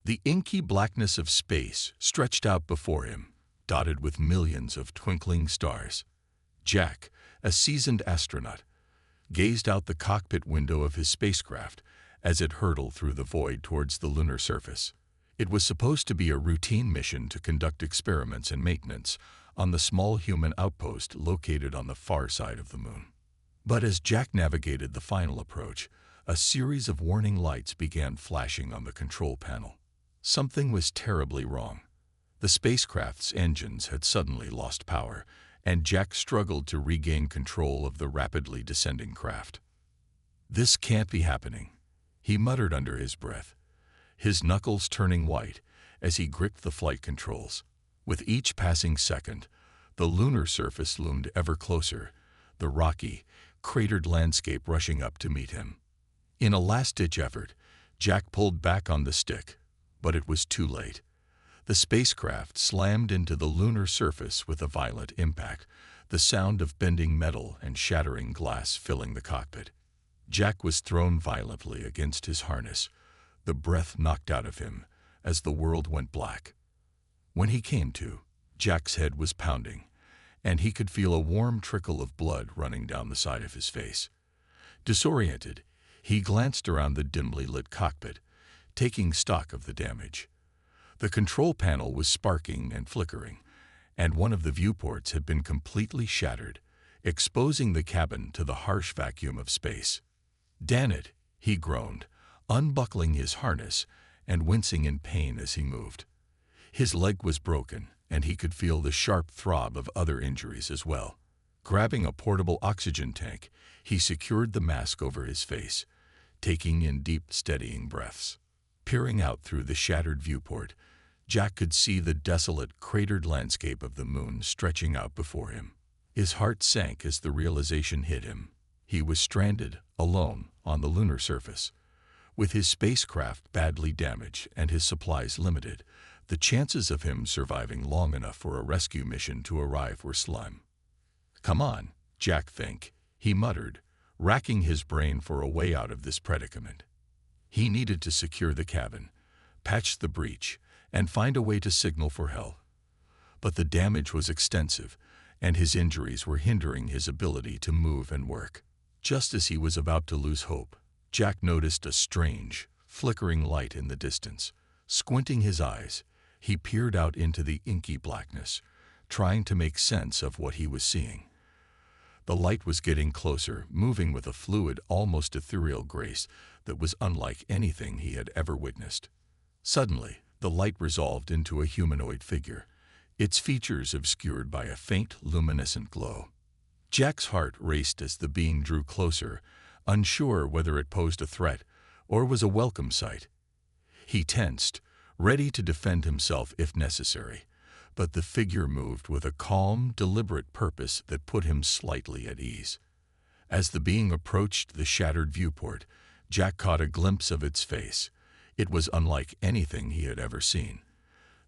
The inky blackness of space stretched out before him, dotted with millions of twinkling stars. Jack, a seasoned astronaut, gazed out the cockpit window of his spacecraft as it hurtled through the void towards the lunar surface. It was supposed to be a routine mission to conduct experiments and maintenance on the small human outpost located on the far side of the moon. But as Jack navigated the final approach, a series of warning lights began flashing on the control panel. Something was terribly wrong. The spacecraft's engines had suddenly lost power, and Jack struggled to regain control of the rapidly descending craft. "This can't be happening," he muttered under his breath, his knuckles turning white as he gripped the flight controls. With each passing second, the lunar surface loomed ever closer, the rocky, cratered landscape rushing up to meet him. In a last-ditch effort, Jack pulled back on the stick, but it was too late. The spacecraft slammed into the lunar surface with a violent impact, the sound of bending metal and shattering glass filling the cockpit. Jack was thrown violently against his harness, the breath knocked out of him as the world went black. When he came to, Jack's head was pounding, and he could feel a warm trickle of blood running down the side of his face. Disoriented, he glanced around the dimly lit cockpit, taking stock of the damage. The control panel was sparking and flickering, and one of the viewports had been completely shattered, exposing the cabin to the harsh vacuum of space. "Damn it," he groaned, unbuckling his harness and wincing in pain as he moved. His leg was broken, and he could feel the sharp throb of other injuries as well. Grabbing a portable oxygen tank, he secured the mask over his face, taking in deep, steadying breaths. Peering out through the shattered viewport, Jack could see the desolate, cratered landscape of the moon stretching out before him. His heart sank as the realization hit him. He was stranded, alone, on the lunar surface. With his spacecraft badly damaged and his supplies limited, the chances of him surviving long enough for a rescue mission to arrive were slim. "Come on, Jack, think," he muttered, racking his brain for a way out of this predicament. He needed to secure the cabin, patch the breach, and find a way to signal for help. But the damage was extensive, and his injuries were hindering his ability to move and work. Just as he was about to lose hope, Jack noticed a strange, flickering light in the distance. Squinting his eyes, he peered out into the inky blackness, trying to make sense of what he was seeing. The light was getting closer, moving with a fluid, almost ethereal grace that was unlike anything he had ever witnessed. Suddenly, the light resolved into a humanoid figure, its features obscured by a faint, luminescent glow. Jack's heart raced as the being drew closer, unsure whether it posed a threat or was a welcome sight. He tensed, ready to defend himself if necessary, but the figure moved with a calm, deliberate purpose that put him slightly at ease. As the being approached the shattered viewport, Jack caught a glimpse of its face. It was unlike anything he had ever seen.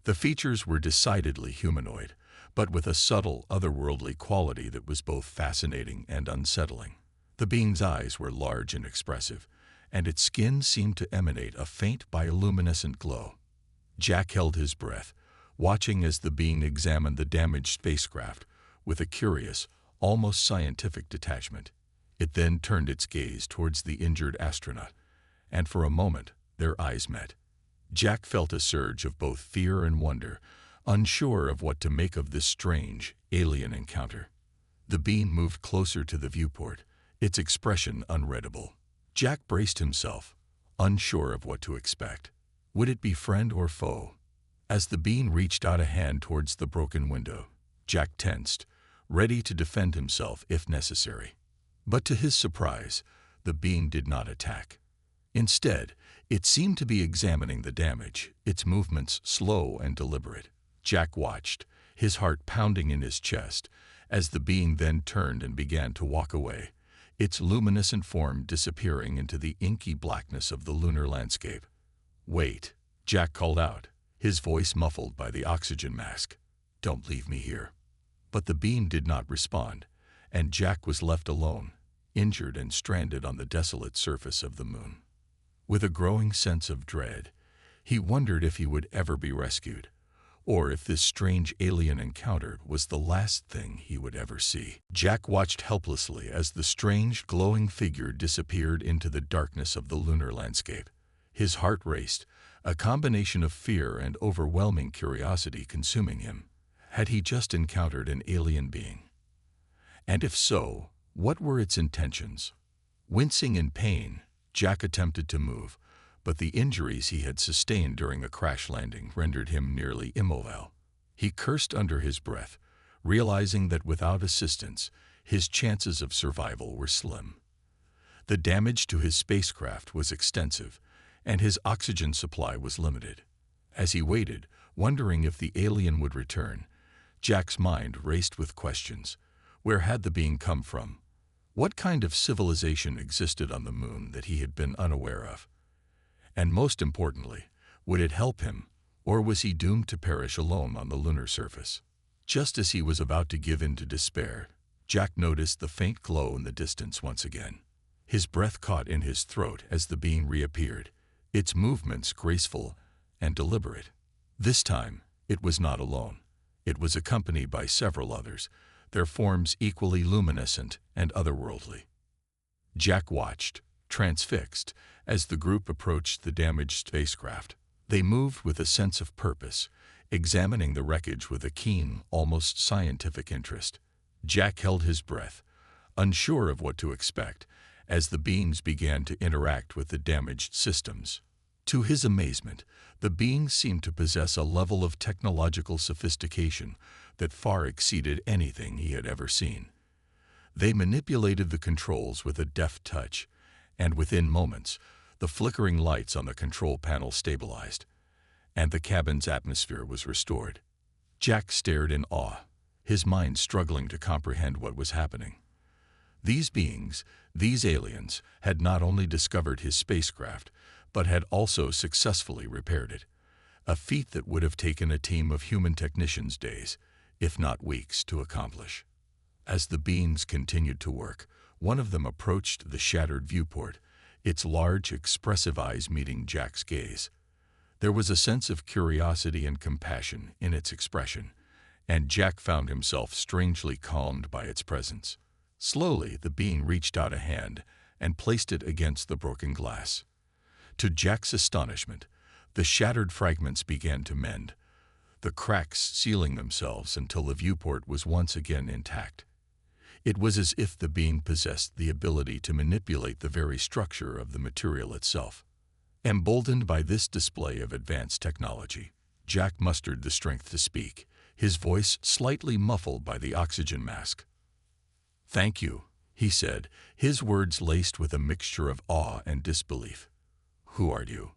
The features were decidedly humanoid, but with a subtle, otherworldly quality that was both fascinating and unsettling. The being's eyes were large and expressive, and its skin seemed to emanate a faint bioluminescent glow. Jack held his breath, watching as the being examined the damaged spacecraft with a curious, almost scientific detachment. It then turned its gaze towards the injured astronaut, and for a moment their eyes met. Jack felt a surge of both fear and wonder, unsure of what to make of this strange, alien encounter. The being moved closer to the viewport, its expression unreadable. Jack braced himself, unsure of what to expect. Would it be friend or foe? As the being reached out a hand towards the broken window, Jack tensed, ready to defend himself if necessary. But to his surprise, the being did not attack. Instead, it seemed to be examining the damage, its movements slow and deliberate. Jack watched, his heart pounding in his chest, as the being then turned and began to walk away, its luminescent form disappearing into the inky blackness of the lunar landscape. "Wait," Jack called out, his voice muffled by the oxygen mask. "Don't leave me here." But the being did not respond, and Jack was left alone, injured and stranded on the desolate surface of the moon. With a growing sense of dread, He wondered if he would ever be rescued, or if this strange alien encounter was the last thing he would ever see. Jack watched helplessly as the strange, glowing figure disappeared into the darkness of the lunar landscape. His heart raced, a combination of fear and overwhelming curiosity consuming him. Had he just encountered an alien being? And if so, what were its intentions? Wincing in pain, Jack attempted to move, but the injuries he had sustained during the crash landing rendered him nearly immobile. He cursed under his breath, realizing that without assistance, his chances of survival were slim. The damage to his spacecraft was extensive, and his oxygen supply was limited. As he waited, wondering if the alien would return, Jack's mind raced with questions. Where had the being come from? What kind of civilization existed on the moon that he had been unaware of? And most importantly, would it help him, or was he doomed to perish alone on the lunar surface? Just as he was about to give in to despair, Jack noticed the faint glow in the distance once again. His breath caught in his throat as the being reappeared, its movements graceful and deliberate. This time, it was not alone. It was accompanied by several others, their forms equally luminescent and otherworldly. Jack watched, transfixed, as the group approached the damaged spacecraft. They moved with a sense of purpose, examining the wreckage with a keen, almost scientific interest. Jack held his breath, unsure of what to expect, as the beings began to interact with the damaged systems. To his amazement, the beings seemed to possess a level of technological sophistication that far exceeded anything he had ever seen. They manipulated the controls with a deft touch, and within moments, the flickering lights on the control panel stabilized, and the cabin's atmosphere was restored. Jack stared in awe, his mind struggling to comprehend what was happening. These beings, these aliens, had not only discovered his spacecraft, but had also successfully repaired it, a feat that would have taken a team of human technicians days, if not weeks, to accomplish. As the beings continued to work, one of them approached the shattered viewport, its large, expressive eyes meeting Jack's gaze. There was a sense of curiosity and compassion in its expression, and Jack found himself strangely calmed by its presence. Slowly, the being reached out a hand and placed it against the broken glass. To Jack's astonishment, the shattered fragments began to mend, the cracks sealing themselves until the viewport was once again intact. It was as if the being possessed the ability to manipulate the very structure of the material itself. Emboldened by this display of advanced technology, Jack mustered the strength to speak, his voice slightly muffled by the oxygen mask. "Thank you," he said, his words laced with a mixture of awe and disbelief. "Who are you?"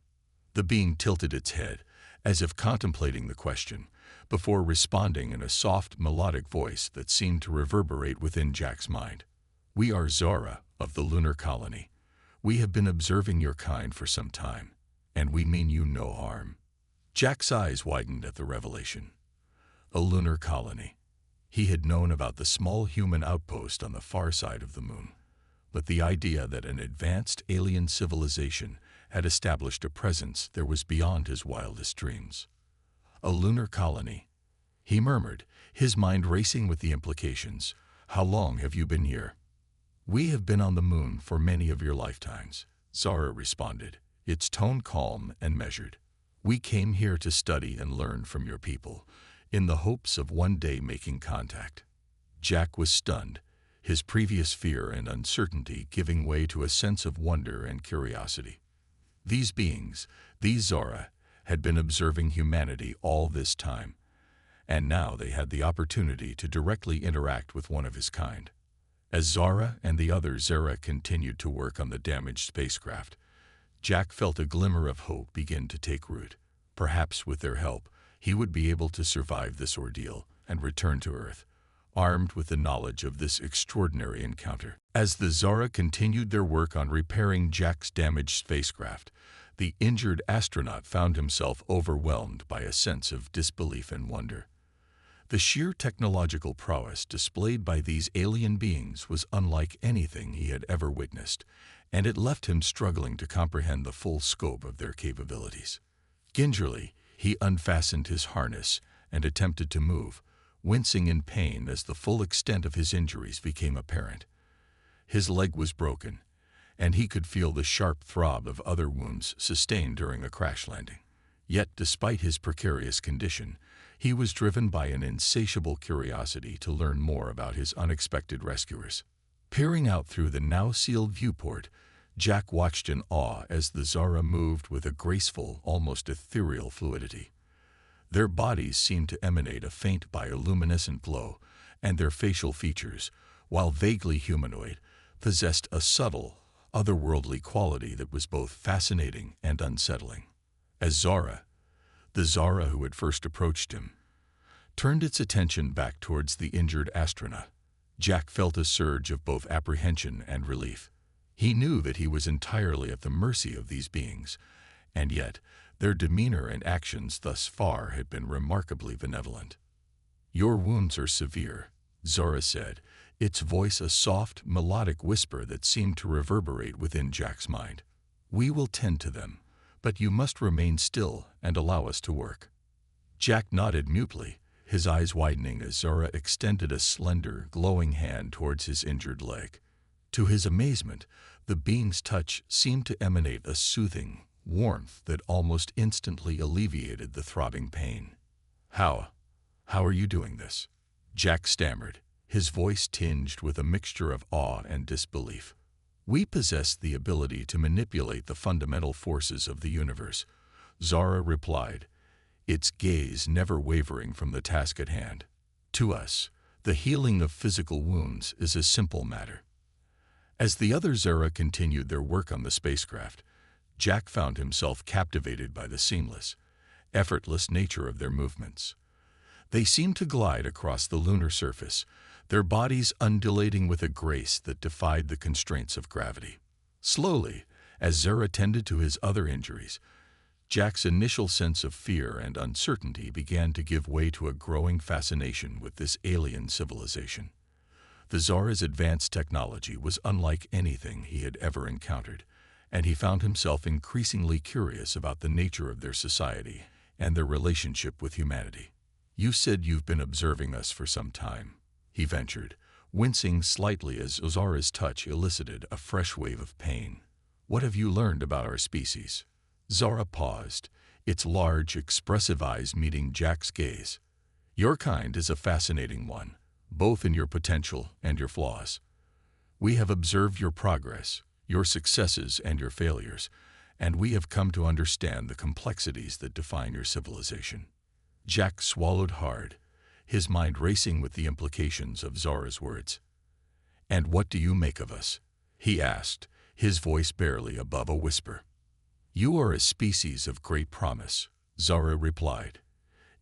The being tilted its head, as if contemplating the question, before responding in a soft, melodic voice that seemed to reverberate within Jack's mind. "We are Zara of the lunar colony. We have been observing your kind for some time, and we mean you no harm." Jack's eyes widened at the revelation. A lunar colony. He had known about the small human outpost on the far side of the moon, but the idea that an advanced alien civilization had established a presence there was beyond his wildest dreams. "A lunar colony," he murmured, his mind racing with the implications. "How long have you been here?" "We have been on the moon for many of your lifetimes," Zara responded, its tone calm and measured. "We came here to study and learn from your people, in the hopes of one day making contact." Jack was stunned, his previous fear and uncertainty giving way to a sense of wonder and curiosity. These beings, these Zara, had been observing humanity all this time, and now they had the opportunity to directly interact with one of his kind. As Zara and the other Zara continued to work on the damaged spacecraft, Jack felt a glimmer of hope begin to take root. Perhaps with their help, he would be able to survive this ordeal and return to Earth, armed with the knowledge of this extraordinary encounter. As the Zara continued their work on repairing Jack's damaged spacecraft, the injured astronaut found himself overwhelmed by a sense of disbelief and wonder. The sheer technological prowess displayed by these alien beings was unlike anything he had ever witnessed, and it left him struggling to comprehend the full scope of their capabilities. Gingerly, he unfastened his harness and attempted to move, wincing in pain as the full extent of his injuries became apparent. His leg was broken, and he could feel the sharp throb of other wounds sustained during a crash landing. Yet, despite his precarious condition, he was driven by an insatiable curiosity to learn more about his unexpected rescuers. Peering out through the now-sealed viewport, Jack watched in awe as the Zara moved with a graceful, almost ethereal fluidity. Their bodies seemed to emanate a faint bioluminescent glow, and their facial features, while vaguely humanoid, possessed a subtle, otherworldly quality that was both fascinating and unsettling. As Zara, the Zara who had first approached him, turned its attention back towards the injured astronaut, Jack felt a surge of both apprehension and relief. He knew that he was entirely at the mercy of these beings, and yet their demeanor and actions thus far had been remarkably benevolent. "Your wounds are severe," Zara said, its voice a soft, melodic whisper that seemed to reverberate within Jack's mind. "We will tend to them, but you must remain still and allow us to work." Jack nodded mutely, his eyes widening as Zara extended a slender, glowing hand towards his injured leg. To his amazement, the being's touch seemed to emanate a soothing warmth that almost instantly alleviated the throbbing pain. How are you doing this?" Jack stammered, his voice tinged with a mixture of awe and disbelief. "We possess the ability to manipulate the fundamental forces of the universe," Zara replied, its gaze never wavering from the task at hand. "To us, the healing of physical wounds is a simple matter." As the other Zara continued their work on the spacecraft, Jack found himself captivated by the seamless, effortless nature of their movements. They seemed to glide across the lunar surface, their bodies undulating with a grace that defied the constraints of gravity. Slowly, as Zara tended to his other injuries, Jack's initial sense of fear and uncertainty began to give way to a growing fascination with this alien civilization. The Zara's advanced technology was unlike anything he had ever encountered, and he found himself increasingly curious about the nature of their society and their relationship with humanity. "You said you've been observing us for some time," he ventured, wincing slightly as Zara's touch elicited a fresh wave of pain. "What have you learned about our species?" Zara paused, its large, expressive eyes meeting Jack's gaze. "Your kind is a fascinating one, both in your potential and your flaws. We have observed your progress, your successes and your failures, and we have come to understand the complexities that define your civilization." Jack swallowed hard, his mind racing with the implications of Zara's words. "And what do you make of us?" he asked, his voice barely above a whisper. "You are a species of great promise," Zara replied,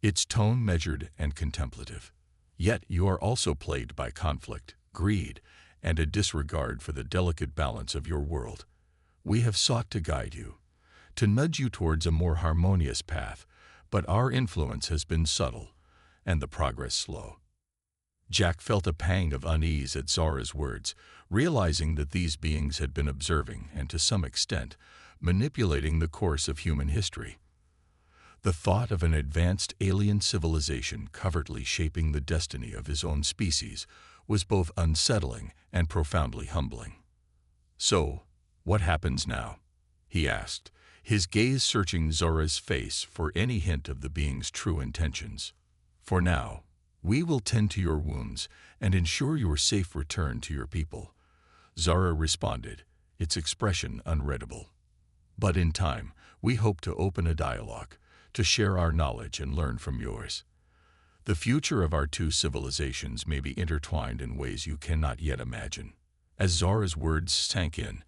its tone measured and contemplative. "Yet you are also plagued by conflict, greed, and a disregard for the delicate balance of your world. We have sought to guide you, to nudge you towards a more harmonious path, but our influence has been subtle, and the progress slow." Jack felt a pang of unease at Zara's words, realizing that these beings had been observing and, to some extent, manipulating the course of human history. The thought of an advanced alien civilization covertly shaping the destiny of his own species was both unsettling and profoundly humbling. "So, what happens now?" he asked, his gaze searching Zara's face for any hint of the being's true intentions. "For now, we will tend to your wounds and ensure your safe return to your people," Zara responded, its expression unreadable. "But in time, we hope to open a dialogue, to share our knowledge and learn from yours. The future of our two civilizations may be intertwined in ways you cannot yet imagine." As Zara's words sank in,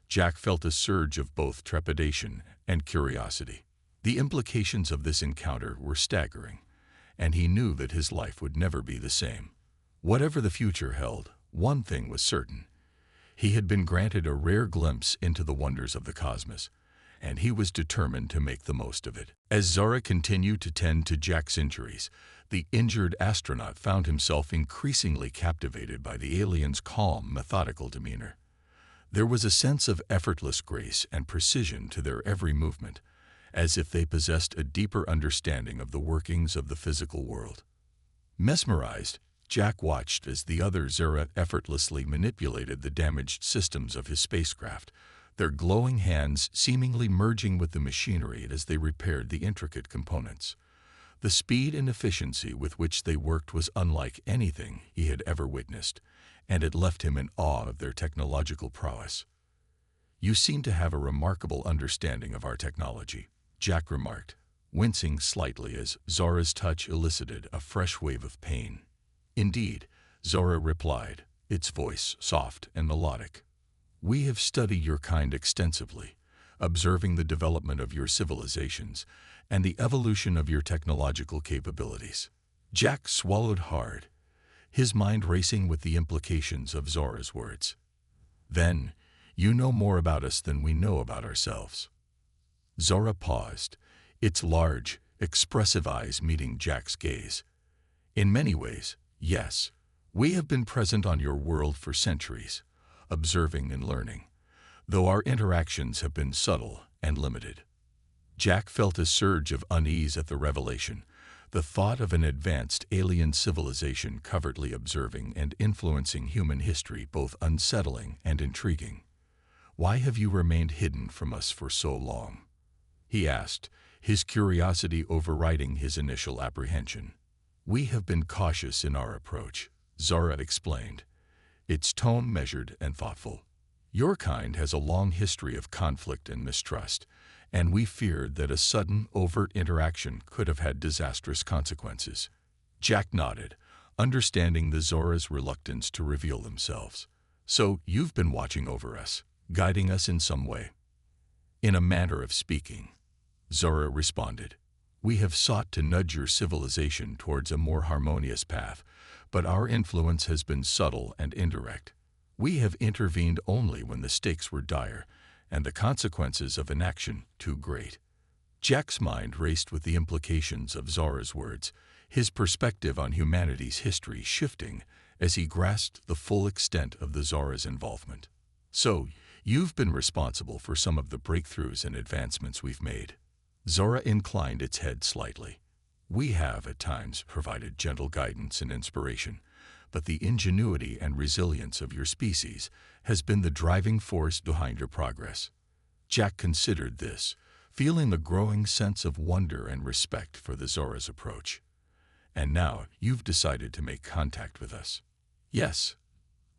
Jack felt a surge of both trepidation and curiosity. The implications of this encounter were staggering, and he knew that his life would never be the same. Whatever the future held, one thing was certain. He had been granted a rare glimpse into the wonders of the cosmos, and he was determined to make the most of it. As Zara continued to tend to Jack's injuries, the injured astronaut found himself increasingly captivated by the alien's calm, methodical demeanor. There was a sense of effortless grace and precision to their every movement, as if they possessed a deeper understanding of the workings of the physical world. Mesmerized, Jack watched as the other Zora effortlessly manipulated the damaged systems of his spacecraft, their glowing hands seemingly merging with the machinery as they repaired the intricate components. The speed and efficiency with which they worked was unlike anything he had ever witnessed, and it left him in awe of their technological prowess. "You seem to have a remarkable understanding of our technology," Jack remarked, wincing slightly as Zora's touch elicited a fresh wave of pain. "Indeed," Zora replied, its voice soft and melodic. "We have studied your kind extensively, observing the development of your civilizations and the evolution of your technological capabilities." Jack swallowed hard, his mind racing with the implications of Zora's words. "Then, you know more about us than we know about ourselves." Zora paused, its large, expressive eyes meeting Jack's gaze. "In many ways, yes. We have been present on your world for centuries, observing and learning, though our interactions have been subtle and limited." Jack felt a surge of unease at the revelation, the thought of an advanced alien civilization covertly observing and influencing human history both unsettling and intriguing. "Why have you remained hidden from us for so long?" he asked, his curiosity overriding his initial apprehension. "We have been cautious in our approach," Zora explained, its tone measured and thoughtful. "Your kind has a long history of conflict and mistrust, and we feared that a sudden, overt interaction could have had disastrous consequences." Jack nodded, understanding the Zora's reluctance to reveal themselves. "So you've been watching over us, guiding us in some way?" "In a manner of speaking," Zora responded. "We have sought to nudge your civilization towards a more harmonious path, but our influence has been subtle and indirect. We have intervened only when the stakes were dire and the consequences of inaction too great." Jack's mind raced with the implications of Zora's words, his perspective on humanity's history shifting as he grasped the full extent of the Zora's involvement. "So, you've been responsible for some of the breakthroughs and advancements we've made." Zora inclined its head slightly. "We have, at times, provided gentle guidance and inspiration, but the ingenuity and resilience of your species has been the driving force behind your progress." Jack considered this, feeling a growing sense of wonder and respect for the Zora's approach. "And now you've decided to make contact with us." "Yes,"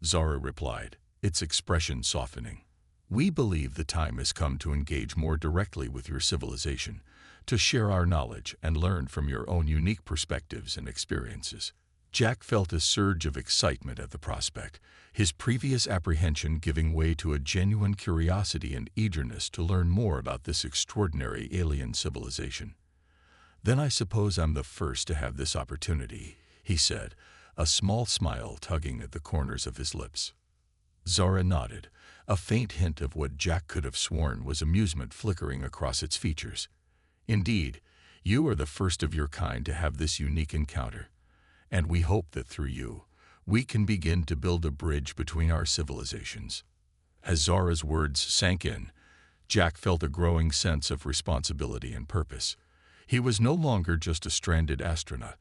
Zora replied, its expression softening. "We believe the time has come to engage more directly with your civilization, to share our knowledge and learn from your own unique perspectives and experiences." Jack felt a surge of excitement at the prospect, his previous apprehension giving way to a genuine curiosity and eagerness to learn more about this extraordinary alien civilization. "Then I suppose I'm the first to have this opportunity," he said, a small smile tugging at the corners of his lips. Zora nodded, a faint hint of what Jack could have sworn was amusement flickering across its features. "Indeed, you are the first of your kind to have this unique encounter, and we hope that through you, we can begin to build a bridge between our civilizations." As Zora's words sank in, Jack felt a growing sense of responsibility and purpose. He was no longer just a stranded astronaut,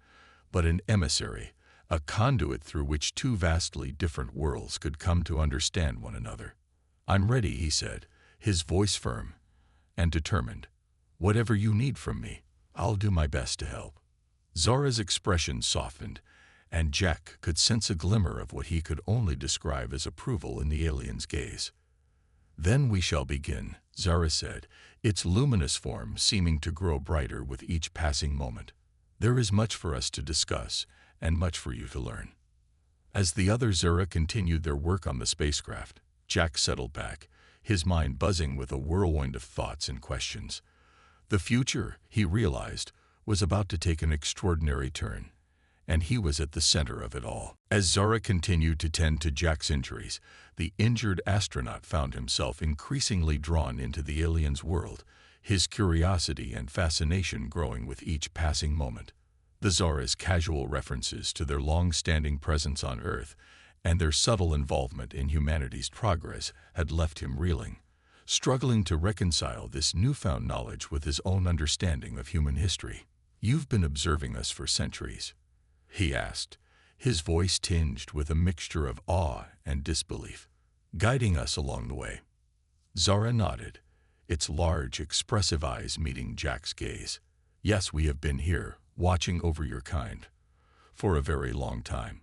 but an emissary, a conduit through which two vastly different worlds could come to understand one another. "I'm ready," he said, his voice firm and determined. "Whatever you need from me, I'll do my best to help." Zora's expression softened, and Jack could sense a glimmer of what he could only describe as approval in the alien's gaze. "Then we shall begin," Zora said, its luminous form seeming to grow brighter with each passing moment. "There is much for us to discuss, and much for you to learn." As the other Zora continued their work on the spacecraft, Jack settled back, his mind buzzing with a whirlwind of thoughts and questions. The future, he realized, was about to take an extraordinary turn, and he was at the center of it all. As Zora continued to tend to Jack's injuries, the injured astronaut found himself increasingly drawn into the alien's world, his curiosity and fascination growing with each passing moment. The Zora's casual references to their long-standing presence on Earth and their subtle involvement in humanity's progress had left him reeling, struggling to reconcile this newfound knowledge with his own understanding of human history. "You've been observing us for centuries?" he asked, his voice tinged with a mixture of awe and disbelief. "Guiding us along the way." Zara nodded, its large, expressive eyes meeting Jack's gaze. "Yes, we have been here, watching over your kind, for a very long time.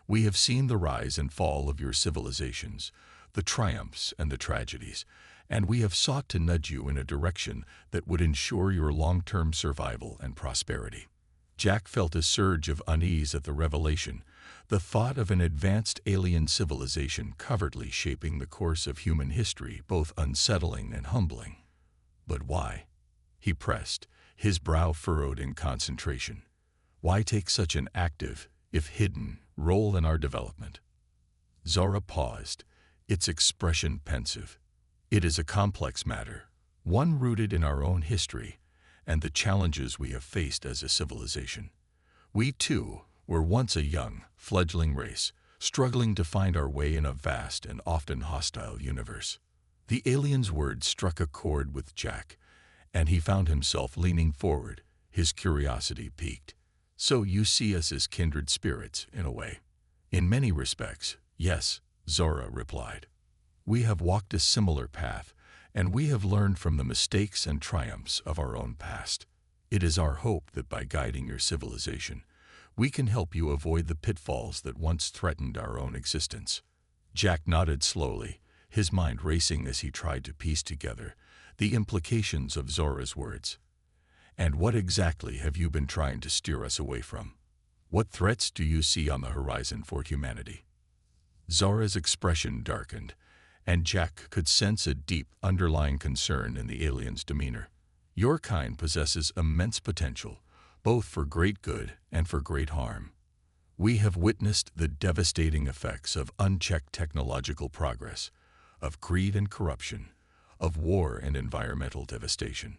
We have seen the rise and fall of your civilizations, the triumphs and the tragedies, and we have sought to nudge you in a direction that would ensure your long-term survival and prosperity." Jack felt a surge of unease at the revelation, the thought of an advanced alien civilization covertly shaping the course of human history both unsettling and humbling. "But why?" he pressed, his brow furrowed in concentration. "Why take such an active, if hidden, role in our development?" Zara paused, its expression pensive. "It is a complex matter, one rooted in our own history and the challenges we have faced as a civilization. We, too, were once a young, fledgling race, struggling to find our way in a vast and often hostile universe." The alien's words struck a chord with Jack, and he found himself leaning forward, his curiosity piqued. "So you see us as kindred spirits, in a way?" "In many respects, yes," Zora replied. "We have walked a similar path, and we have learned from the mistakes and triumphs of our own past. It is our hope that by guiding your civilization, we can help you avoid the pitfalls that once threatened our own existence." Jack nodded slowly, his mind racing as he tried to piece together the implications of Zora's words. "And what exactly have you been trying to steer us away from? What threats do you see on the horizon for humanity?" Zora's expression darkened, and Jack could sense a deep, underlying concern in the alien's demeanor. "Your kind possesses immense potential, both for great good and for great harm. We have witnessed the devastating effects of unchecked technological progress, of greed and corruption, of war and environmental devastation."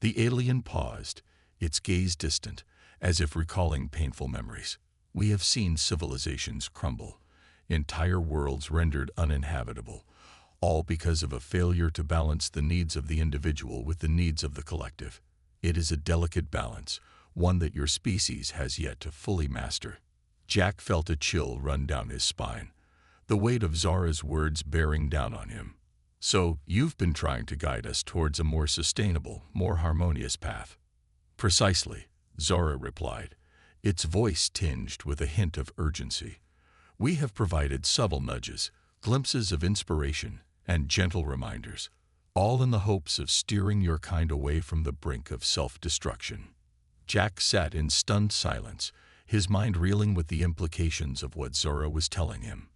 The alien paused, its gaze distant, as if recalling painful memories. "We have seen civilizations crumble, entire worlds rendered uninhabitable, all because of a failure to balance the needs of the individual with the needs of the collective. It is a delicate balance, one that your species has yet to fully master." Jack felt a chill run down his spine, the weight of Zora's words bearing down on him. "So, you've been trying to guide us towards a more sustainable, more harmonious path." "Precisely," Zora replied, its voice tinged with a hint of urgency. "We have provided subtle nudges, glimpses of inspiration, and gentle reminders, all in the hopes of steering your kind away from the brink of self-destruction." Jack sat in stunned silence, his mind reeling with the implications of what Zora was telling him.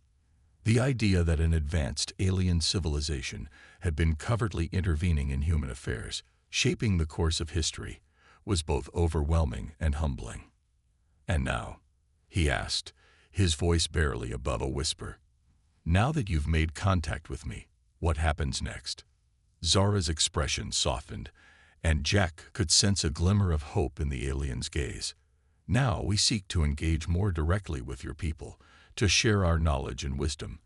The idea that an advanced alien civilization had been covertly intervening in human affairs, shaping the course of history, was both overwhelming and humbling. "And now?" he asked, his voice barely above a whisper. "Now that you've made contact with me, what happens next?" Zora's expression softened, and Jack could sense a glimmer of hope in the alien's gaze. "Now we seek to engage more directly with your people, to share our knowledge and wisdom,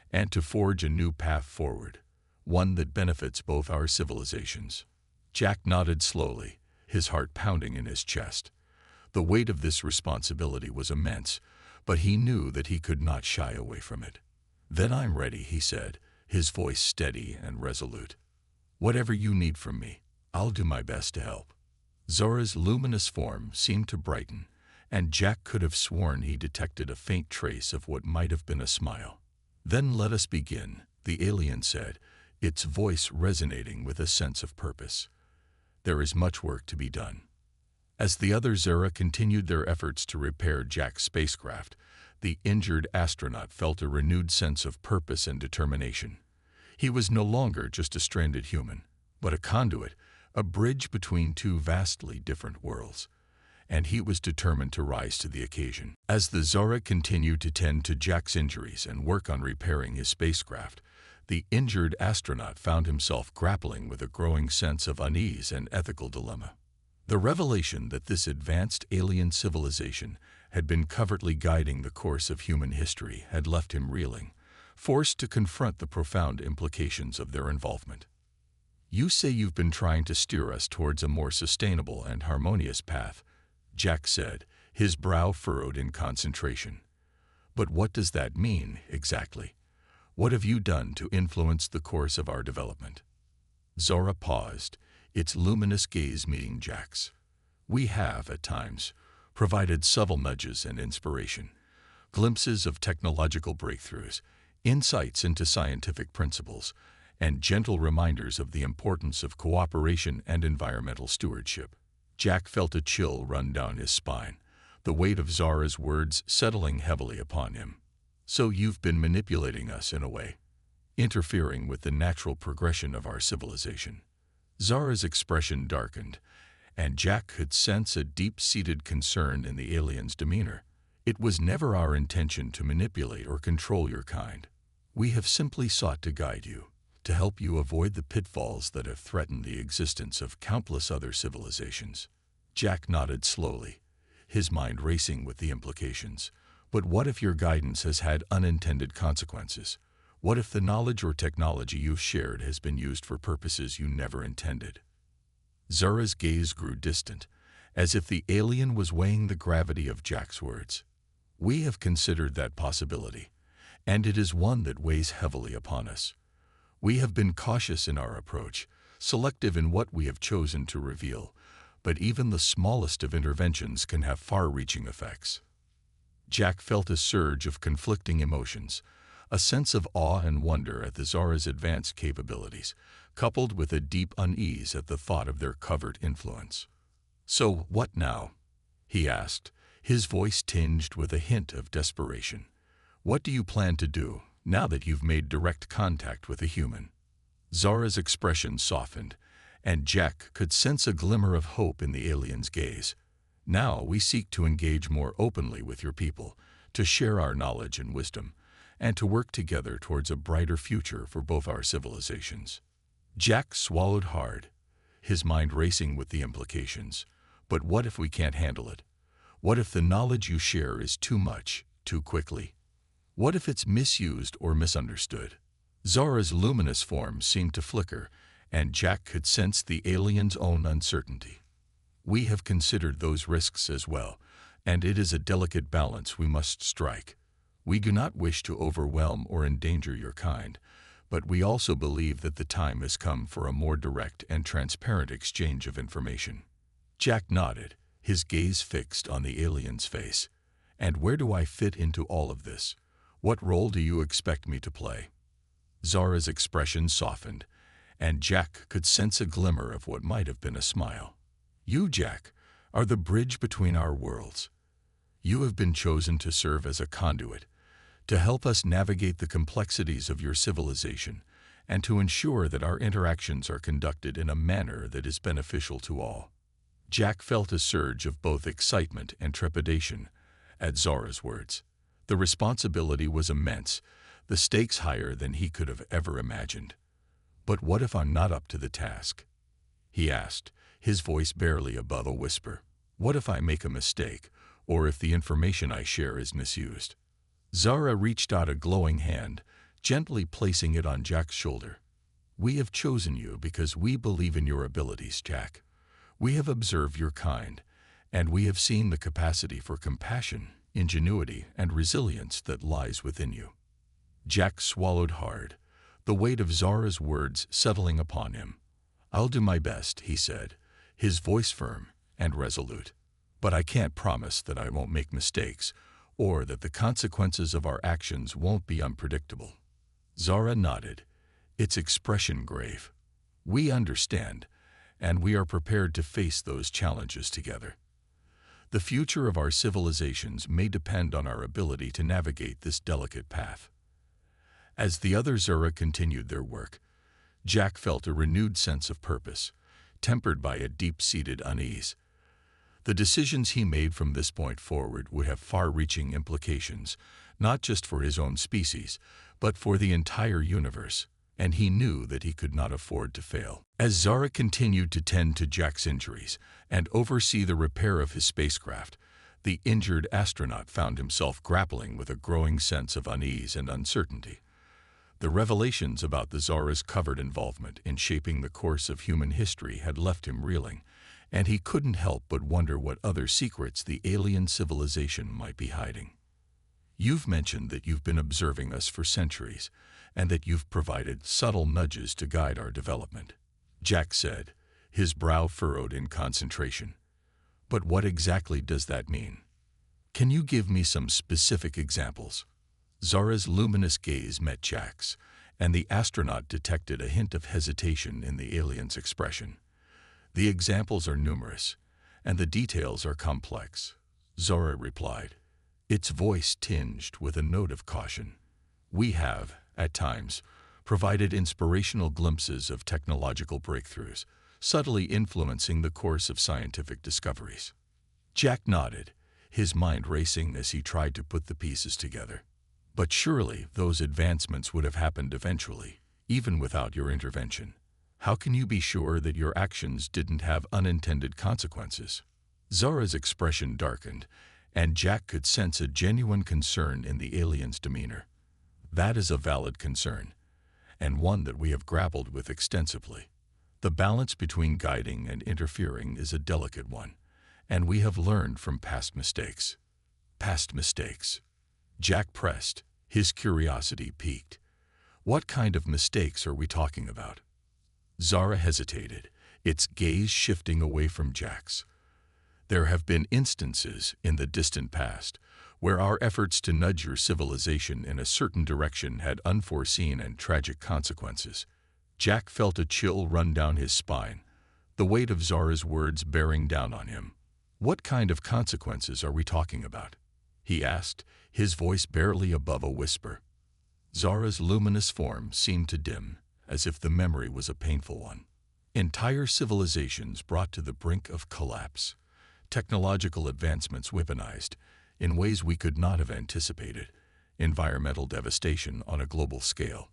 and to forge a new path forward, one that benefits both our civilizations." Jack nodded slowly, his heart pounding in his chest. The weight of this responsibility was immense, but he knew that he could not shy away from it. "Then I'm ready," he said, his voice steady and resolute. "Whatever you need from me, I'll do my best to help." Zora's luminous form seemed to brighten, and Jack could have sworn he detected a faint trace of what might have been a smile. "Then let us begin," the alien said, its voice resonating with a sense of purpose. "There is much work to be done." As the other Zora continued their efforts to repair Jack's spacecraft, the injured astronaut felt a renewed sense of purpose and determination. He was no longer just a stranded human, but a conduit, a bridge between two vastly different worlds, and he was determined to rise to the occasion. As the Zora continued to tend to Jack's injuries and work on repairing his spacecraft, the injured astronaut found himself grappling with a growing sense of unease and ethical dilemma. The revelation that this advanced alien civilization had been covertly guiding the course of human history had left him reeling, forced to confront the profound implications of their involvement. "You say you've been trying to steer us towards a more sustainable and harmonious path," Jack said, his brow furrowed in concentration. "But what does that mean, exactly? What have you done to influence the course of our development?" Zora paused, its luminous gaze meeting Jack's. "We have, at times, provided subtle nudges and inspiration, glimpses of technological breakthroughs, insights into scientific principles, and gentle reminders of the importance of cooperation and environmental stewardship." Jack felt a chill run down his spine, the weight of Zora's words settling heavily upon him. "So you've been manipulating us in a way, interfering with the natural progression of our civilization." Zora's expression darkened, and Jack could sense a deep-seated concern in the alien's demeanor. "It was never our intention to manipulate or control your kind. We have simply sought to guide you, to help you avoid the pitfalls that have threatened the existence of countless other civilizations." Jack nodded slowly, his mind racing with the implications. "But what if your guidance has had unintended consequences? What if the knowledge or technology you've shared has been used for purposes you never intended?" Zora's gaze grew distant, as if the alien was weighing the gravity of Jack's words. "We have considered that possibility, and it is one that weighs heavily upon us. We have been cautious in our approach, selective in what we have chosen to reveal, but even the smallest of interventions can have far-reaching effects." Jack felt a surge of conflicting emotions, a sense of awe and wonder at the Zora's advanced capabilities, coupled with a deep unease at the thought of their covert influence. "So what now?" he asked, his voice tinged with a hint of desperation. "What do you plan to do, now that you've made direct contact with a human?" Zora's expression softened, and Jack could sense a glimmer of hope in the alien's gaze. "Now we seek to engage more openly with your people, to share our knowledge and wisdom, and to work together towards a brighter future for both our civilizations." Jack swallowed hard, his mind racing with the implications. "But what if we can't handle it? What if the knowledge you share is too much, too quickly? What if it's misused or misunderstood?" Zora's luminous form seemed to flicker, and Jack could sense the alien's own uncertainty. "We have considered those risks as well, and it is a delicate balance we must strike. We do not wish to overwhelm or endanger your kind, but we also believe that the time has come for a more direct and transparent exchange of information." Jack nodded, his gaze fixed on the alien's face. "And where do I fit into all of this? What role do you expect me to play?" Zora's expression softened, and Jack could sense a glimmer of what might have been a smile. "You, Jack, are the bridge between our worlds. You have been chosen to serve as a conduit, to help us navigate the complexities of your civilization, and to ensure that our interactions are conducted in a manner that is beneficial to all." Jack felt a surge of both excitement and trepidation at Zora's words. The responsibility was immense, the stakes higher than he could have ever imagined. "But what if I'm not up to the task?" he asked, his voice barely above a whisper. "What if I make a mistake, or if the information I share is misused?" Zora reached out a glowing hand, gently placing it on Jack's shoulder. "We have chosen you because we believe in your abilities, Jack. We have observed your kind, and we have seen the capacity for compassion, ingenuity, and resilience that lies within you." Jack swallowed hard, the weight of Zora's words settling upon him. "I'll do my best," he said, his voice firm and resolute. "But I can't promise that I won't make mistakes, or that the consequences of our actions won't be unpredictable." Zora nodded, its expression grave. "We understand, and we are prepared to face those challenges together. The future of our civilizations may depend on our ability to navigate this delicate path." As the other Zora continued their work, Jack felt a renewed sense of purpose, tempered by a deep-seated unease. The decisions he made from this point forward would have far-reaching implications, not just for his own species, but for the entire universe, and he knew that he could not afford to fail. As Zora continued to tend to Jack's injuries and oversee the repair of his spacecraft, the injured astronaut found himself grappling with a growing sense of unease and uncertainty. The revelations about the Zara's covert involvement in shaping the course of human history had left him reeling, and he couldn't help but wonder what other secrets the alien civilization might be hiding. "You've mentioned that you've been observing us for centuries, and that you've provided subtle nudges to guide our development," Jack said, his brow furrowed in concentration. "But what exactly does that mean? Can you give me some specific examples?" Zara's luminous gaze met Jack's, and the astronaut detected a hint of hesitation in the alien's expression. "The examples are numerous, and the details are complex," Zara replied, its voice tinged with a note of caution. "We have, at times, provided inspirational glimpses of technological breakthroughs, subtly influencing the course of scientific discoveries." Jack nodded, his mind racing as he tried to put the pieces together. "But surely those advancements would have happened eventually, even without your intervention. How can you be sure that your actions didn't have unintended consequences?" Zara's expression darkened, and Jack could sense a genuine concern in the alien's demeanor. "That is a valid concern, and one that we have grappled with extensively. The balance between guiding and interfering is a delicate one, and we have learned from past mistakes." "Past mistakes?" Jack pressed, his curiosity piqued. "What kind of mistakes are we talking about?" Zara hesitated, its gaze shifting away from Jack's. "There have been instances in the distant past where our efforts to nudge your civilization in a certain direction had unforeseen and tragic consequences." Jack felt a chill run down his spine, the weight of Zara's words bearing down on him. "What kind of consequences are we talking about?" he asked, his voice barely above a whisper. Zara's luminous form seemed to dim, as if the memory was a painful one. "Entire civilizations brought to the brink of collapse. Technological advancements weaponized in ways we could not have anticipated. Environmental devastation on a global scale.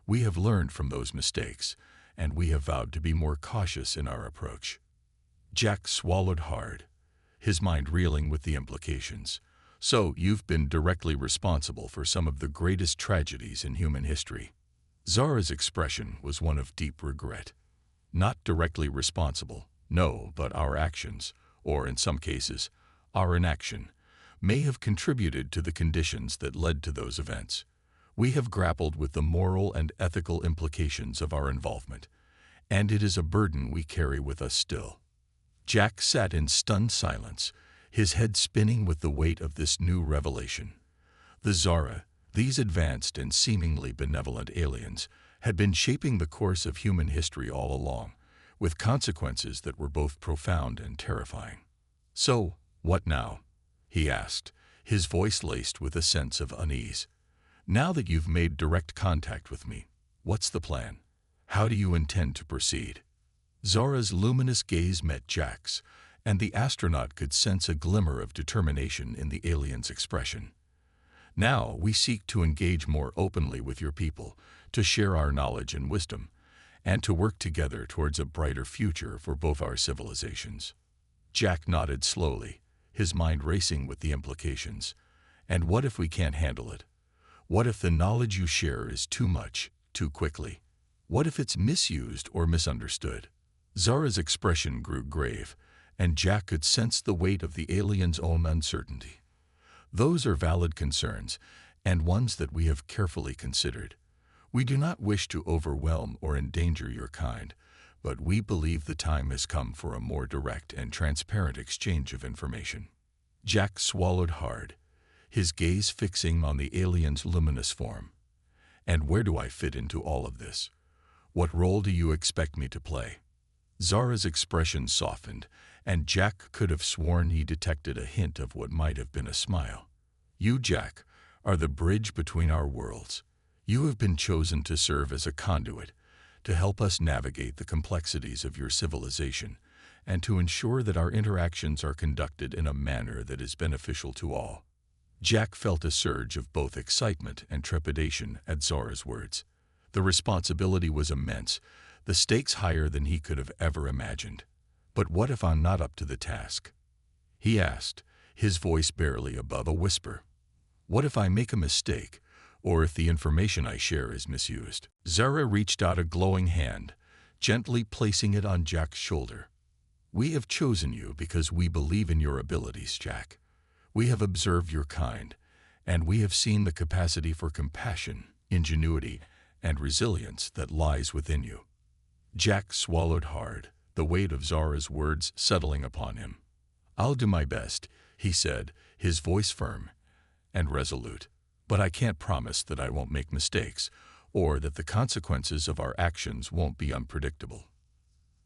We have learned from those mistakes, and we have vowed to be more cautious in our approach." Jack swallowed hard, his mind reeling with the implications. "So you've been directly responsible for some of the greatest tragedies in human history." Zara's expression was one of deep regret. "Not directly responsible, no, but our actions, or in some cases, our inaction, may have contributed to the conditions that led to those events. We have grappled with the moral and ethical implications of our involvement, and it is a burden we carry with us still." Jack sat in stunned silence, his head spinning with the weight of this new revelation. The Zara, these advanced and seemingly benevolent aliens, had been shaping the course of human history all along, with consequences that were both profound and terrifying. "So, what now?" he asked, his voice laced with a sense of unease. "Now that you've made direct contact with me, what's the plan? How do you intend to proceed?" Zara's luminous gaze met Jack's, and the astronaut could sense a glimmer of determination in the alien's expression. "Now we seek to engage more openly with your people, to share our knowledge and wisdom, and to work together towards a brighter future for both our civilizations." Jack nodded slowly, his mind racing with the implications. "And what if we can't handle it? What if the knowledge you share is too much, too quickly? What if it's misused or misunderstood?" Zara's expression grew grave, and Jack could sense the weight of the alien's own uncertainty. "Those are valid concerns, and ones that we have carefully considered. We do not wish to overwhelm or endanger your kind, but we believe the time has come for a more direct and transparent exchange of information." Jack swallowed hard, his gaze fixing on the alien's luminous form. "And where do I fit into all of this? What role do you expect me to play?" Zara's expression softened, and Jack could have sworn he detected a hint of what might have been a smile. "You, Jack, are the bridge between our worlds. You have been chosen to serve as a conduit, to help us navigate the complexities of your civilization, and to ensure that our interactions are conducted in a manner that is beneficial to all." Jack felt a surge of both excitement and trepidation at Zara's words. The responsibility was immense, the stakes higher than he could have ever imagined. "But what if I'm not up to the task?" he asked, his voice barely above a whisper. "What if I make a mistake, or if the information I share is misused. Zara reached out a glowing hand, gently placing it on Jack's shoulder. We have chosen you because we believe in your abilities, Jack. We have observed your kind, and we have seen the capacity for compassion, ingenuity, and resilience that lies within you. Jack swallowed hard, the weight of Zara's words settling upon him. I'll do my best, he said, his voice firm and resolute. But I can't promise that I won't make mistakes, or that the consequences of our actions won't be unpredictable.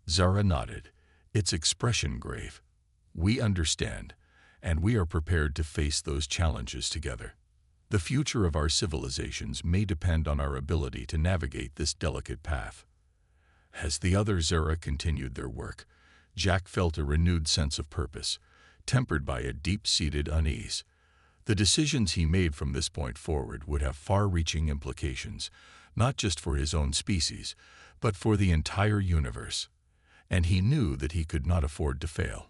Zara nodded, its expression grave. We understand, and we are prepared to face those challenges together. The future of our civilizations may depend on our ability to navigate this delicate path. As the other Zara continued their work, Jack felt a renewed sense of purpose, tempered by a deep-seated unease. The decisions he made from this point forward would have far-reaching implications, not just for his own species, but for the entire universe. And he knew that he could not afford to fail.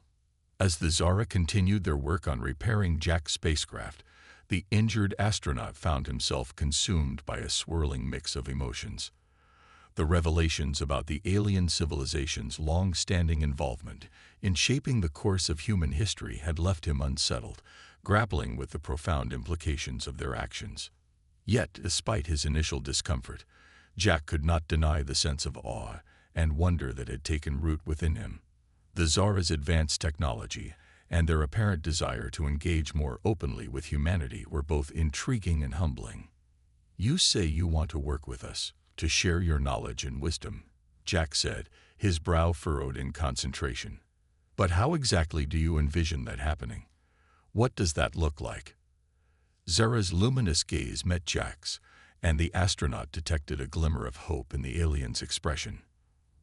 As the Zara continued their work on repairing Jack's spacecraft, the injured astronaut found himself consumed by a swirling mix of emotions. The revelations about the alien civilization's long-standing involvement in shaping the course of human history had left him unsettled, grappling with the profound implications of their actions. Yet, despite his initial discomfort, Jack could not deny the sense of awe and wonder that had taken root within him. The Zara's advanced technology and their apparent desire to engage more openly with humanity were both intriguing and humbling. You say you want to work with us, to share your knowledge and wisdom, Jack said, his brow furrowed in concentration. But how exactly do you envision that happening? What does that look like? Zara's luminous gaze met Jack's, and the astronaut detected a glimmer of hope in the alien's expression.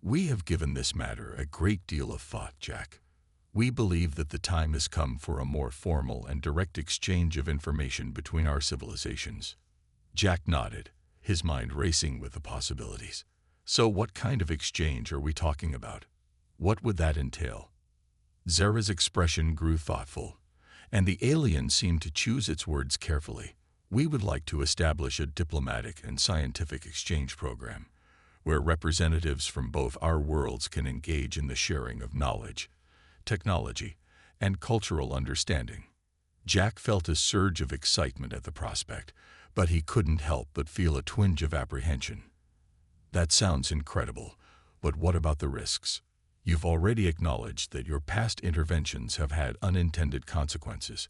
We have given this matter a great deal of thought, Jack. We believe that the time has come for a more formal and direct exchange of information between our civilizations. Jack nodded, his mind racing with the possibilities. So what kind of exchange are we talking about? What would that entail? Zara's expression grew thoughtful, and the alien seemed to choose its words carefully. We would like to establish a diplomatic and scientific exchange program, where representatives from both our worlds can engage in the sharing of knowledge, technology, and cultural understanding. Jack felt a surge of excitement at the prospect, but he couldn't help but feel a twinge of apprehension. That sounds incredible, but what about the risks? You've already acknowledged that your past interventions have had unintended consequences.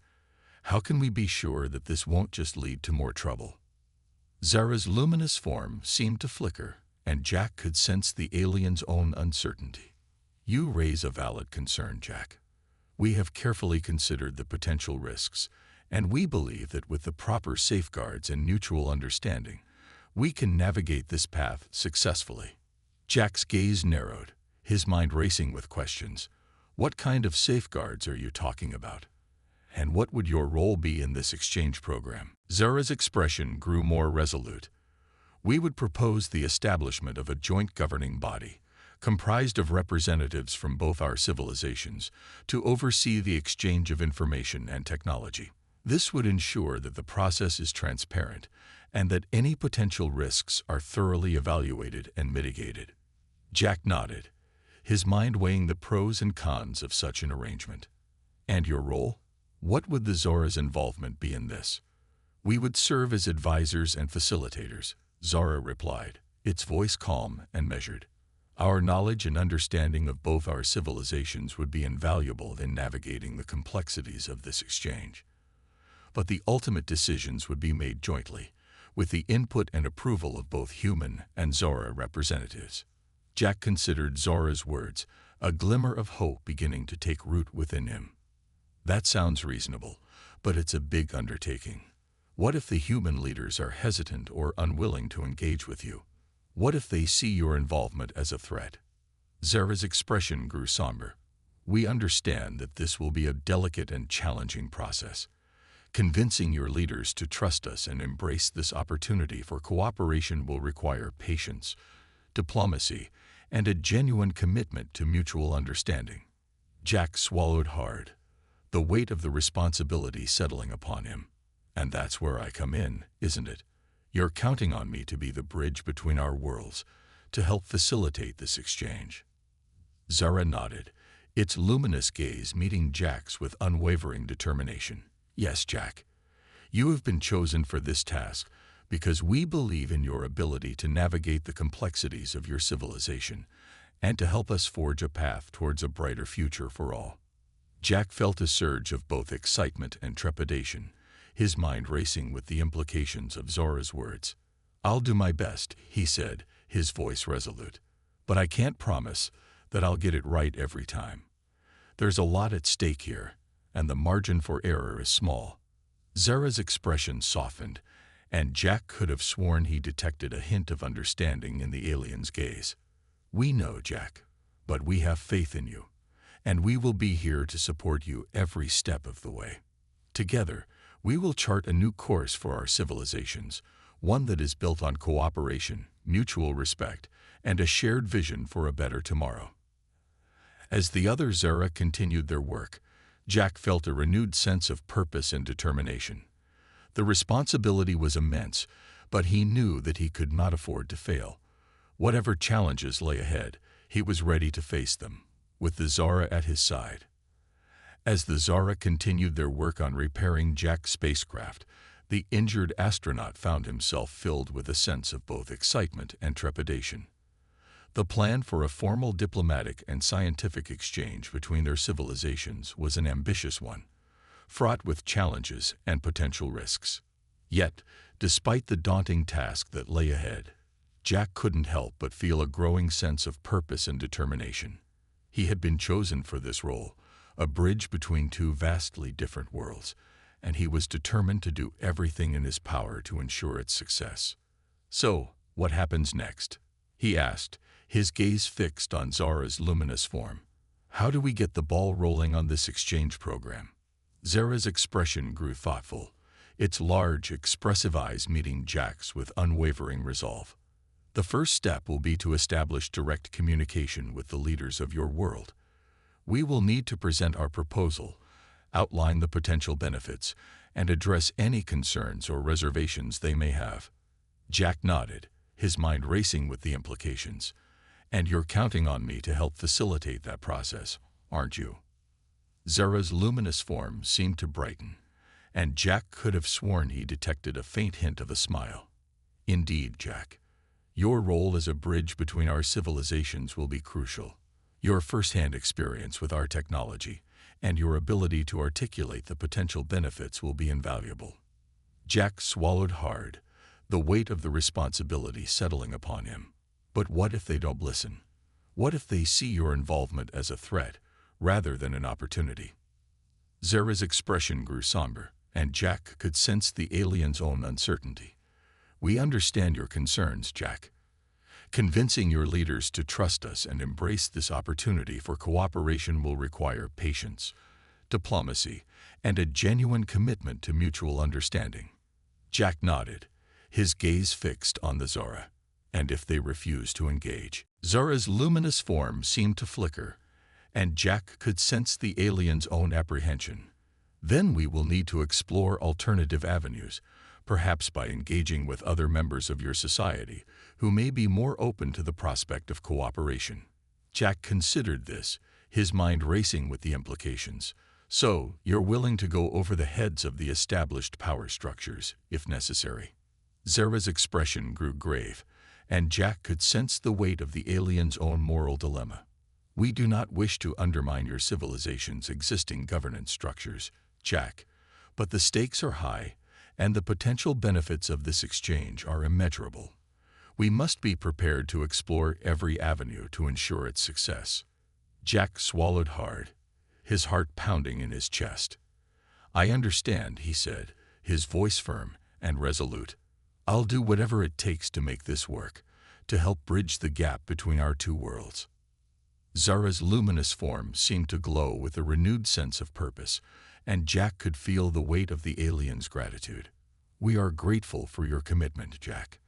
How can we be sure that this won't just lead to more trouble? Zara's luminous form seemed to flicker, and Jack could sense the alien's own uncertainty. You raise a valid concern, Jack. We have carefully considered the potential risks, and we believe that with the proper safeguards and mutual understanding, we can navigate this path successfully. Jack's gaze narrowed, his mind racing with questions. What kind of safeguards are you talking about? And what would your role be in this exchange program? Zara's expression grew more resolute. We would propose the establishment of a joint governing body, comprised of representatives from both our civilizations, to oversee the exchange of information and technology. This would ensure that the process is transparent and that any potential risks are thoroughly evaluated and mitigated. Jack nodded, his mind weighing the pros and cons of such an arrangement. And your role? What would the Zara's involvement be in this? We would serve as advisors and facilitators, Zara replied, its voice calm and measured. Our knowledge and understanding of both our civilizations would be invaluable in navigating the complexities of this exchange. But the ultimate decisions would be made jointly, with the input and approval of both human and Zara representatives. Jack considered Zara's words, a glimmer of hope beginning to take root within him. That sounds reasonable, but it's a big undertaking. What if the human leaders are hesitant or unwilling to engage with you? What if they see your involvement as a threat? Zara's expression grew somber. We understand that this will be a delicate and challenging process. Convincing your leaders to trust us and embrace this opportunity for cooperation will require patience, diplomacy, and a genuine commitment to mutual understanding. Jack swallowed hard, the weight of the responsibility settling upon him. And that's where I come in, isn't it? You're counting on me to be the bridge between our worlds, to help facilitate this exchange. Zara nodded, its luminous gaze meeting Jack's with unwavering determination. Yes, Jack. You have been chosen for this task because we believe in your ability to navigate the complexities of your civilization and to help us forge a path towards a brighter future for all. Jack felt a surge of both excitement and trepidation, his mind racing with the implications of Zora's words. I'll do my best, he said, his voice resolute. But I can't promise that I'll get it right every time. There's a lot at stake here, and the margin for error is small. Zara's expression softened, and Jack could have sworn he detected a hint of understanding in the alien's gaze. We know, Jack, but we have faith in you, and we will be here to support you every step of the way. Together, we will chart a new course for our civilizations, one that is built on cooperation, mutual respect, and a shared vision for a better tomorrow. As the other Zara continued their work, Jack felt a renewed sense of purpose and determination. The responsibility was immense, but he knew that he could not afford to fail. Whatever challenges lay ahead, he was ready to face them, with the Zara at his side. As the Zara continued their work on repairing Jack's spacecraft, the injured astronaut found himself filled with a sense of both excitement and trepidation. The plan for a formal diplomatic and scientific exchange between their civilizations was an ambitious one, fraught with challenges and potential risks. Yet, despite the daunting task that lay ahead, Jack couldn't help but feel a growing sense of purpose and determination. He had been chosen for this role, a bridge between two vastly different worlds, and he was determined to do everything in his power to ensure its success. So, what happens next? He asked, his gaze fixed on Zara's luminous form. How do we get the ball rolling on this exchange program? Zara's expression grew thoughtful, its large, expressive eyes meeting Jack's with unwavering resolve. The first step will be to establish direct communication with the leaders of your world. We will need to present our proposal, outline the potential benefits, and address any concerns or reservations they may have. Jack nodded, his mind racing with the implications. And you're counting on me to help facilitate that process, aren't you? Zara's luminous form seemed to brighten, and Jack could have sworn he detected a faint hint of a smile. Indeed, Jack. Your role as a bridge between our civilizations will be crucial. Your first-hand experience with our technology and your ability to articulate the potential benefits will be invaluable. Jack swallowed hard, the weight of the responsibility settling upon him. But what if they don't listen? What if they see your involvement as a threat rather than an opportunity? Zara's expression grew somber, and Jack could sense the alien's own uncertainty. We understand your concerns, Jack. Convincing your leaders to trust us and embrace this opportunity for cooperation will require patience, diplomacy, and a genuine commitment to mutual understanding. Jack nodded, his gaze fixed on the Zara. And if they refuse to engage? Zara's luminous form seemed to flicker, and Jack could sense the alien's own apprehension. Then we will need to explore alternative avenues, perhaps by engaging with other members of your society who may be more open to the prospect of cooperation. Jack considered this, his mind racing with the implications. So, you're willing to go over the heads of the established power structures, if necessary. Zara's expression grew grave, and Jack could sense the weight of the alien's own moral dilemma. We do not wish to undermine your civilization's existing governance structures, Jack, but the stakes are high, and the potential benefits of this exchange are immeasurable. We must be prepared to explore every avenue to ensure its success. Jack swallowed hard, his heart pounding in his chest. I understand, he said, his voice firm and resolute. I'll do whatever it takes to make this work, to help bridge the gap between our two worlds. Zara's luminous form seemed to glow with a renewed sense of purpose, and Jack could feel the weight of the alien's gratitude. We are grateful for your commitment, Jack.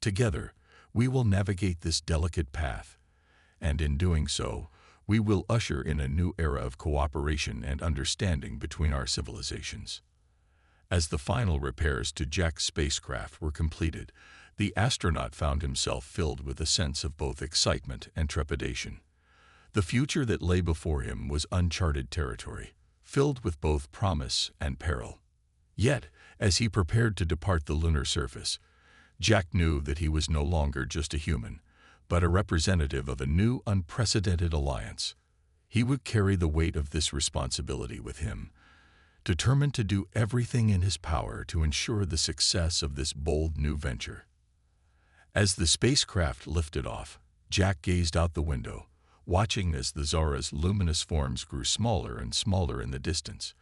Together, we will navigate this delicate path, and in doing so, we will usher in a new era of cooperation and understanding between our civilizations. As the final repairs to Jack's spacecraft were completed, the astronaut found himself filled with a sense of both excitement and trepidation. The future that lay before him was uncharted territory, filled with both promise and peril. Yet, as he prepared to depart the lunar surface, Jack knew that he was no longer just a human, but a representative of a new, unprecedented alliance. He would carry the weight of this responsibility with him, determined to do everything in his power to ensure the success of this bold new venture. As the spacecraft lifted off, Jack gazed out the window, watching as the Zara's luminous forms grew smaller and smaller in the distance.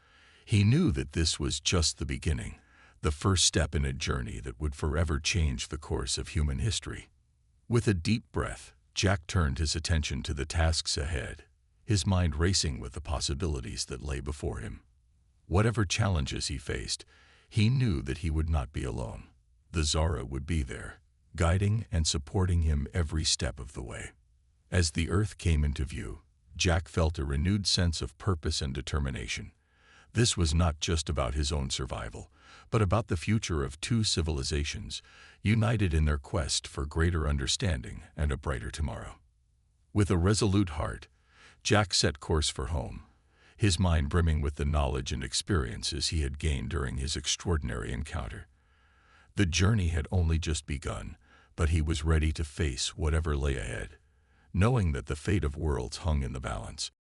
He knew that this was just the beginning, the first step in a journey that would forever change the course of human history. With a deep breath, Jack turned his attention to the tasks ahead, his mind racing with the possibilities that lay before him. Whatever challenges he faced, he knew that he would not be alone. The Zara would be there, guiding and supporting him every step of the way. As the Earth came into view, Jack felt a renewed sense of purpose and determination. This was not just about his own survival, but about the future of two civilizations, united in their quest for greater understanding and a brighter tomorrow. With a resolute heart, Jack set course for home, his mind brimming with the knowledge and experiences he had gained during his extraordinary encounter. The journey had only just begun, but he was ready to face whatever lay ahead, knowing that the fate of worlds hung in the balance.